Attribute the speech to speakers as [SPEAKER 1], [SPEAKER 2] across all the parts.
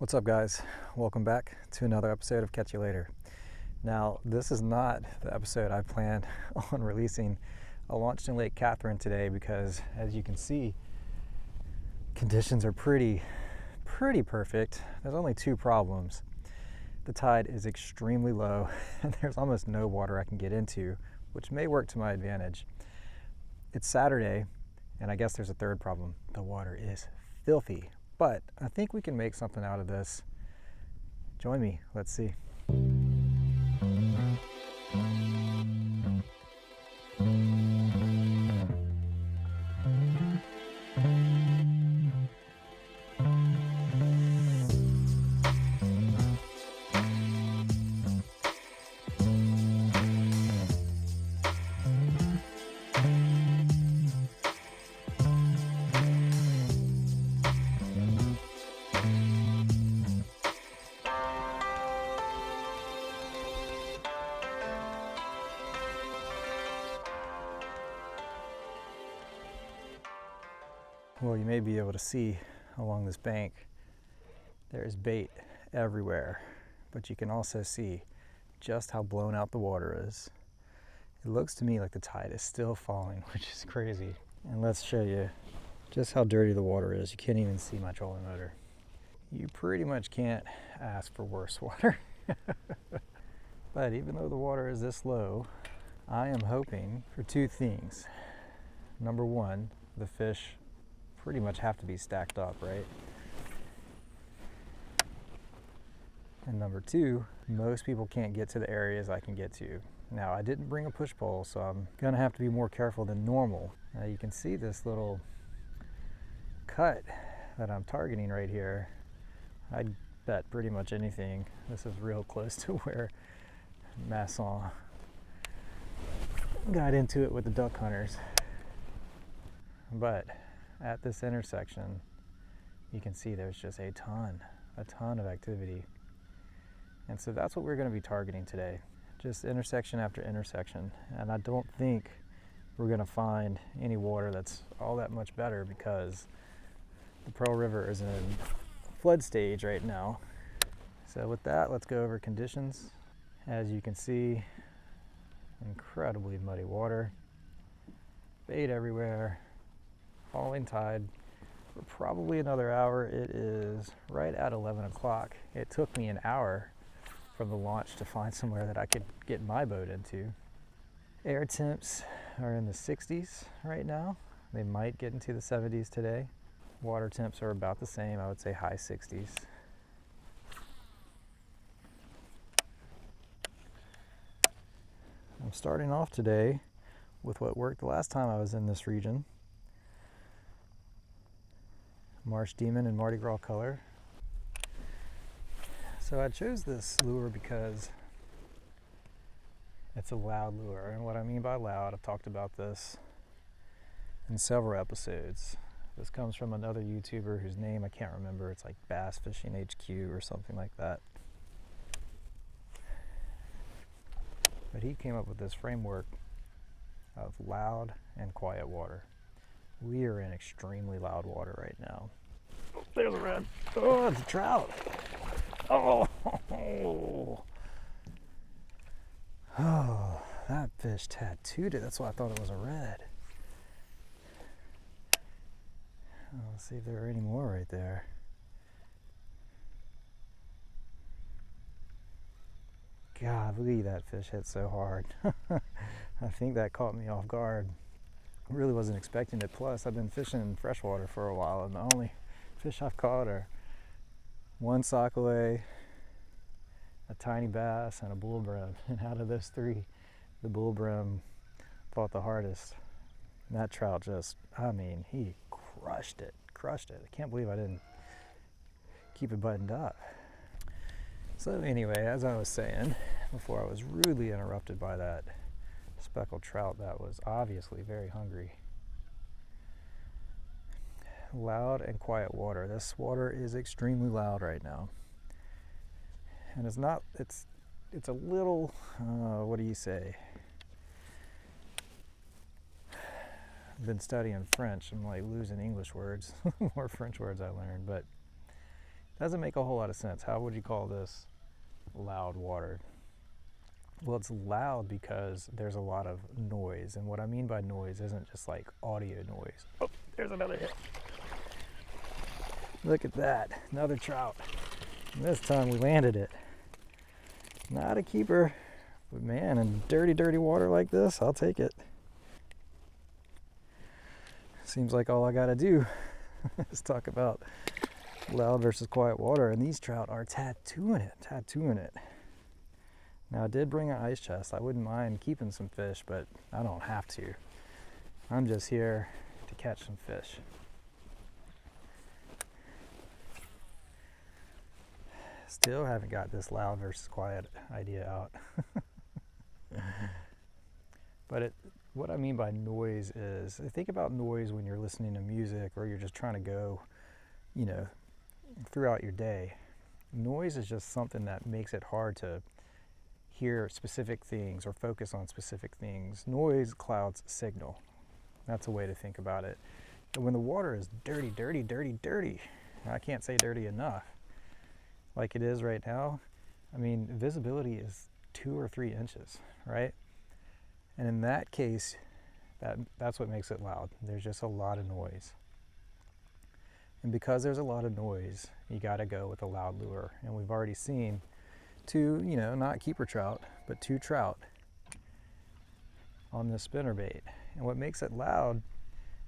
[SPEAKER 1] What's up, guys? Welcome back to another episode of Catch You Later. Now, this is not the episode I planned on releasing. I launched in Lake Catherine today because, as you can see, conditions are pretty perfect. There's only two problems. The tide is extremely low and there's almost no water I can get into, which may work to my advantage. It's Saturday, and I guess there's a third problem. The water is filthy. But I think we can make something out of this. Join me, let's see. Well, you may be able to see along this bank, there's bait everywhere, but you can also see just how blown out the water is. It looks to me like the tide is still falling, which is crazy. And let's show you just how dirty the water is. You can't even see my trolling motor. You pretty much can't ask for worse water. But even though the water is this low, I am hoping for two things. Number one, the fish pretty much have to be stacked up, right? And number two, most people can't get to the areas I can get to. Now, I didn't bring a push pole, so I'm gonna have to be more careful than normal. Now you can see this little cut that I'm targeting right here. I'd bet pretty much anything this is real close to where Masson got into it with the duck hunters. But at this intersection, you can see there's just a ton of activity. And so that's what we're going to be targeting today. Just intersection after intersection. And I don't think we're going to find any water that's all that much better because the Pearl River is in flood stage right now. So with that, let's go over conditions. As you can see, incredibly muddy water, bait everywhere, falling tide for probably another hour. It is right at 11 o'clock. It took me an hour from the launch to find somewhere that I could get my boat into. Air temps are in the 60s right now. They might get into the 70s today. Water temps are about the same. I would say high 60s. I'm starting off today with what worked the last time I was in this region. Marsh Demon in Mardi Gras color. So I chose this lure because it's a loud lure. And what I mean by loud, I've talked about this in several episodes. This comes from another YouTuber whose name I can't remember. It's like Bass Fishing HQ or something like that. But he came up with this framework of loud and quiet water. We are in extremely loud water right now. Oh, there's a red. Oh, it's a trout. Oh, oh, that fish tattooed it. That's why I thought it was a red. Oh, let's see if there are any more right there. God, look at that fish hit so hard. I think that caught me off guard. I really wasn't expecting it. Plus, I've been fishing in freshwater for a while, and the only fish I've caught are one sockeye, a tiny bass, and a bull brim. And out of those three, the bull brim fought the hardest. And that trout just, I mean, he crushed it. I can't believe I didn't keep it buttoned up. So anyway, as I was saying before, I was rudely interrupted by that speckled trout that was obviously very hungry. Loud and quiet water. This water is extremely loud right now. And it's a little, what do you say? I've been studying French. I'm like losing English words, more French words I learned, but Doesn't make a whole lot of sense. How would you call this loud water? Well, it's loud because there's a lot of noise. And what I mean by noise isn't just like audio noise. Oh, there's another hit. Look at that, another trout. And this time we landed it. Not a keeper, but man, in dirty, dirty water like this, I'll take it. Seems like all I gotta do is talk about loud versus quiet water, and these trout are tattooing it. Now I did bring an ice chest. I wouldn't mind keeping some fish, but I don't have to. I'm just here to catch some fish. Still haven't got this loud versus quiet idea out. But what I mean by noise is, think about noise when you're listening to music or you're just trying to go, throughout your day. Noise is just something that makes it hard to hear specific things or focus on specific things. Noise clouds signal. That's a way to think about it. And when the water is dirty, dirty, dirty, dirty, I can't say dirty enough, like it is right now, I mean, visibility is 2 or 3 inches, right? And in that case, that's what makes it loud. There's just a lot of noise. And because there's a lot of noise, you gotta go with a loud lure. And we've already seen 2, not keeper trout, but 2 trout on this spinnerbait. And what makes it loud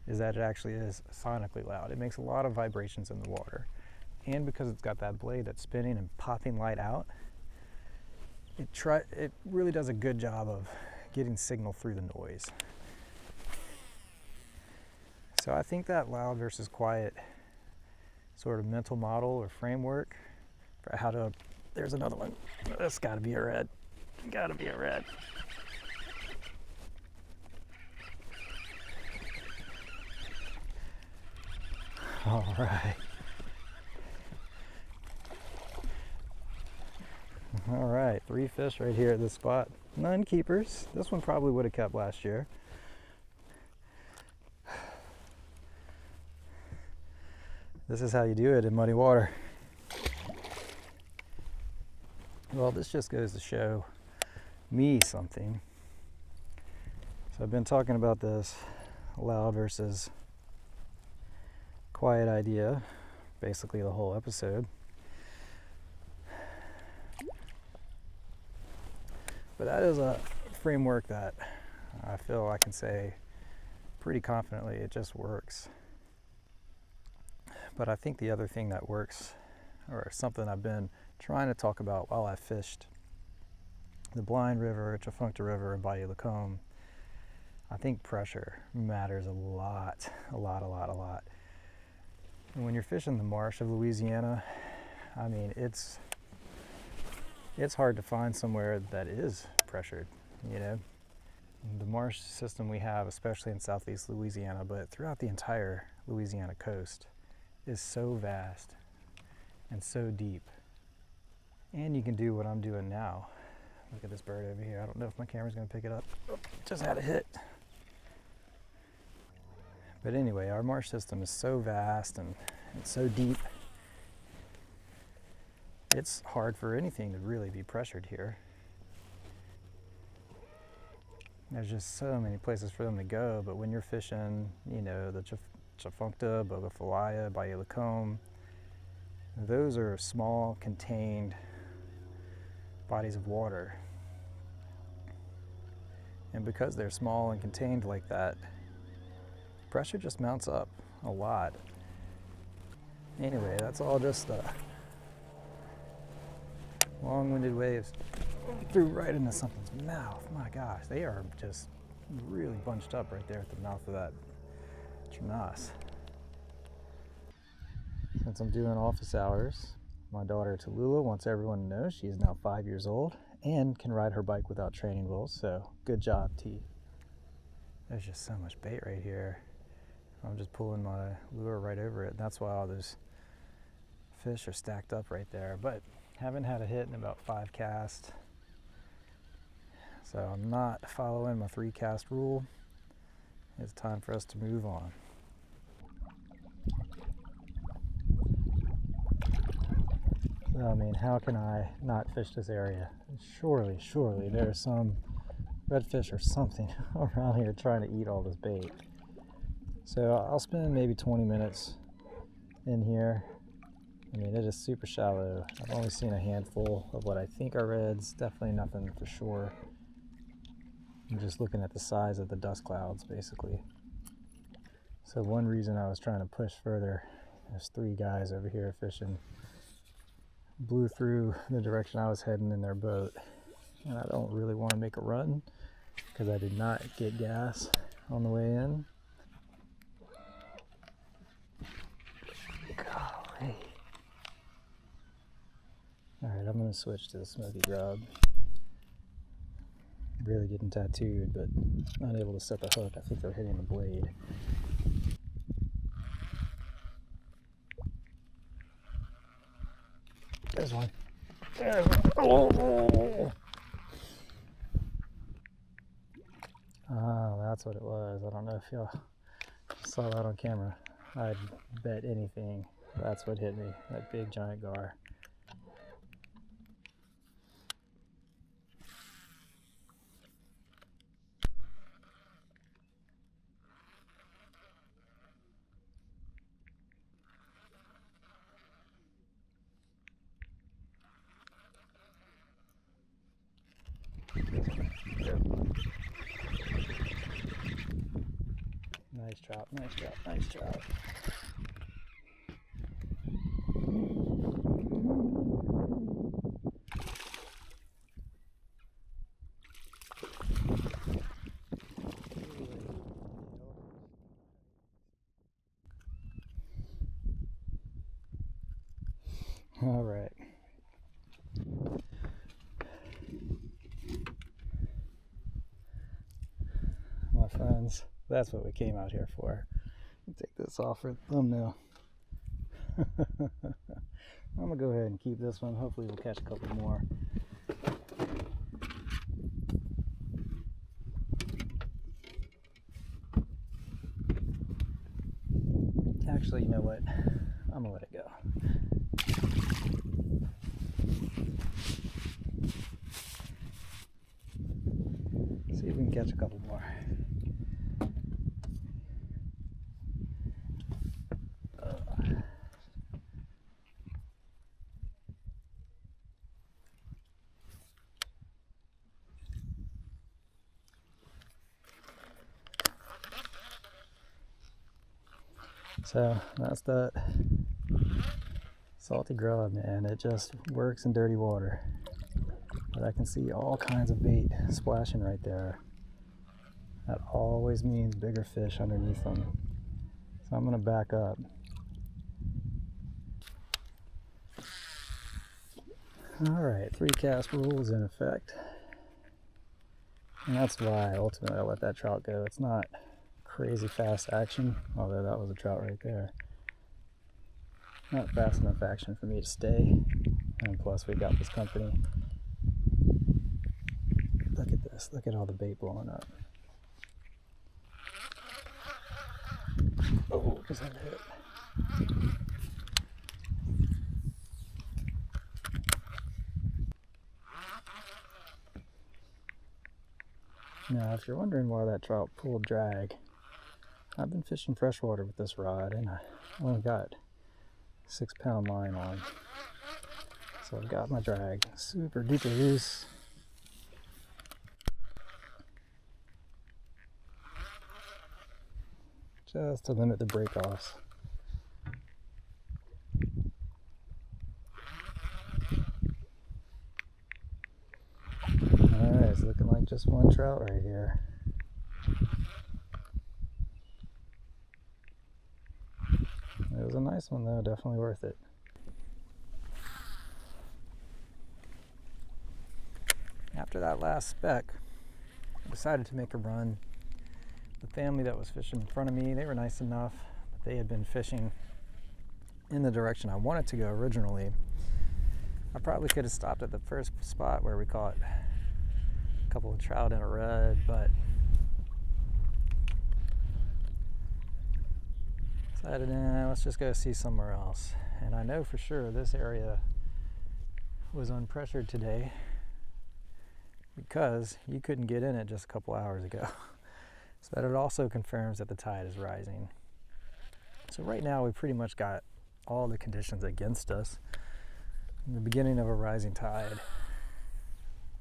[SPEAKER 1] is that it actually is sonically loud. It makes a lot of vibrations in the water. And because it's got that blade that's spinning and popping light out, it really does a good job of getting signal through the noise. So I think that loud versus quiet sort of mental model or framework for how to, there's another one. That's gotta be a red. Gotta be a red. All right. All right, 3 fish right here at this spot. None keepers. This one probably would have kept last year. This is how you do it in muddy water. Well, this just goes to show me something. So I've been talking about this loud versus quiet idea, basically the whole episode. But that is a framework that I feel I can say pretty confidently it just works. But I think the other thing that works, or something I've been trying to talk about while I fished the Blind River, Tchefuncte River, and Bayou Platte, I think pressure matters a lot. And when you're fishing the marsh of Louisiana, I mean, it's hard to find somewhere that is pressured, The marsh system we have, especially in southeast Louisiana, but throughout the entire Louisiana coast, is so vast and so deep. And you can do what I'm doing now. Look at this bird over here. I don't know if my camera's gonna pick it up. Oh, just had a hit. But anyway, our marsh system is so vast and it's so deep. It's hard for anything to really be pressured here. There's just so many places for them to go, but when you're fishing, the Tchefuncte, Bogafilaya, Bayou Platte, those are small, contained bodies of water. And because they're small and contained like that, pressure just mounts up a lot. Anyway, that's all just long-winded waves threw right into something's mouth. My gosh, they are just really bunched up right there at the mouth of that Trout. Since I'm doing office hours, my daughter Tallulah wants everyone to know she is now 5 years old and can ride her bike without training wheels, so good job, T. There's just so much bait right here. I'm just pulling my lure right over it. That's why all those fish are stacked up right there, but haven't had a hit in about 5 casts. So I'm not following my 3 cast rule. It's time for us to move on. I mean, how can I not fish this area? Surely there's some redfish or something around here trying to eat all this bait. So I'll spend maybe 20 minutes in here. I mean, it is super shallow. I've only seen a handful of what I think are reds, definitely nothing for sure. I'm just looking at the size of the dust clouds, basically. So one reason I was trying to push further, there's 3 guys over here fishing, blew through the direction I was heading in their boat. And I don't really want to make a run because I did not get gas on the way in. Golly. Alright, I'm going to switch to the smoky grub. Really getting tattooed, but not able to set the hook. I think they're hitting the blade. There's one. There's one. Oh! Oh, that's what it was. I don't know if y'all saw that on camera. I'd bet anything that's what hit me. That big giant gar. Nice trout, nice trout, nice trout. All right. My friends, that's what we came out here for. Take this off for the thumbnail. I'm gonna go ahead and keep this one. Hopefully we'll catch a couple more. Actually, you know what? I'm gonna let it go. See if we can catch a couple more. So that's that salty grub, man. It just works in dirty water. But I can see all kinds of bait splashing right there. That always means bigger fish underneath them. So I'm gonna back up. All right, 3 cast rule is in effect. And that's why ultimately I let that trout go. It's not crazy fast action, although that was a trout right there. Not fast enough action for me to stay, and plus we got this company. Look at this, look at all the bait blowing up. Oh, just had to hit. Now, if you're wondering why that trout pulled drag, I've been fishing freshwater with this rod, and I only got 6-pound line on. So I've got my drag super duper loose. Just to limit the break-offs. Alright, it's looking like just one trout right here. It was a nice one though, definitely worth it. After that last speck, I decided to make a run. The family that was fishing in front of me, they were nice enough, but they had been fishing in the direction I wanted to go originally. I probably could have stopped at the first spot where we caught a couple of trout and a red, but decided, let's just go see somewhere else. And I know for sure this area was unpressured today because you couldn't get in it just a couple hours ago. So that it also confirms that the tide is rising. So right now we pretty much got all the conditions against us. In the beginning of a rising tide,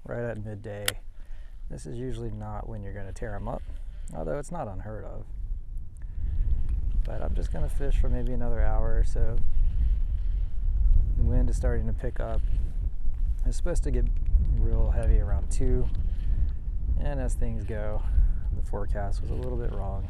[SPEAKER 1] right at midday, this is usually not when you're going to tear them up, although it's not unheard of. But I'm just going to fish for maybe another hour or so. The wind is starting to pick up. It's supposed to get real heavy around 2, and as things go, the forecast was a little bit wrong.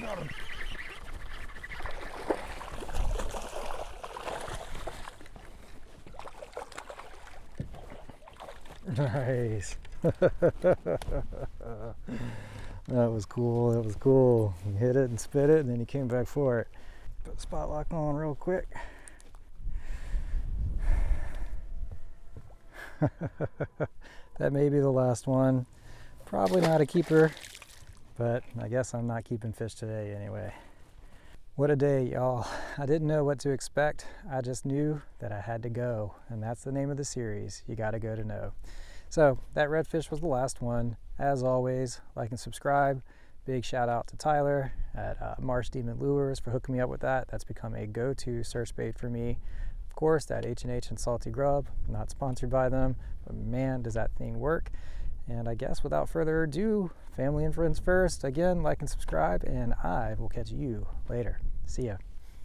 [SPEAKER 1] Got him. Nice. That was cool. That was cool. He hit it and spit it, and then he came back for it. Put the spot lock on real quick. That may be the last one. Probably not a keeper, but I guess I'm not keeping fish today anyway. What a day, y'all. I didn't know what to expect. I just knew that I had to go, and that's the name of the series. You gotta go to know. So that redfish was the last one. As always, like and subscribe. Big shout out to Tyler at Marsh Demon Lures for hooking me up with that. That's become a go-to search bait for me. Of course, that H&H and Salty Grub, not sponsored by them, but man, does that thing work. And I guess without further ado, family and friends first. Again, like and subscribe, and I will catch you later. See ya.